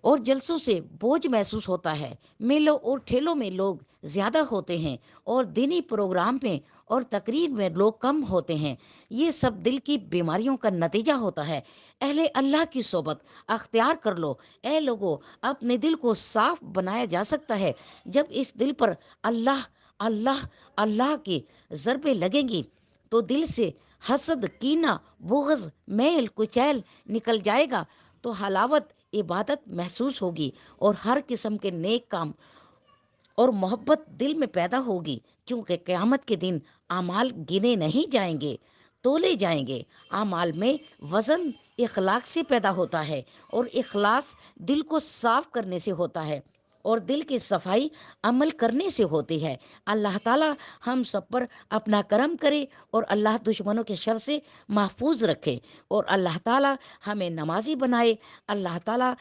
اور جلسوں سے بوجھ محسوس ہوتا ہے۔ میلوں اور ٹھیلوں میں لوگ زیادہ ہوتے ہیں اور دینی پروگرام میں اور تقریر میں لوگ کم ہوتے ہیں۔ یہ سب دل کی بیماریوں کا نتیجہ ہوتا ہے۔ اہل اللہ کی صحبت اختیار کر لو۔ اے لوگو، اپنے دل کو صاف بنایا جا سکتا ہے جب اس دل پر اللہ اللہ اللہ کی ضربیں لگیں گی، تو دل سے حسد، کینہ، بغض، میل کچیل نکل جائے گا، تو حلاوت عبادت محسوس ہوگی اور ہر قسم کے نیک کام اور محبت دل میں پیدا ہوگی، کیونکہ قیامت کے دن اعمال گنے نہیں جائیں گے، تولے جائیں گے۔ اعمال میں وزن اخلاق سے پیدا ہوتا ہے، اور اخلاص دل کو صاف کرنے سے ہوتا ہے، اور دل کی صفائی عمل کرنے سے ہوتی ہے۔ اللہ تعالی ہم سب پر اپنا کرم کرے، اور اللہ دشمنوں کے شر سے محفوظ رکھے، اور اللہ تعالی ہمیں نمازی بنائے۔ اللہ تعالی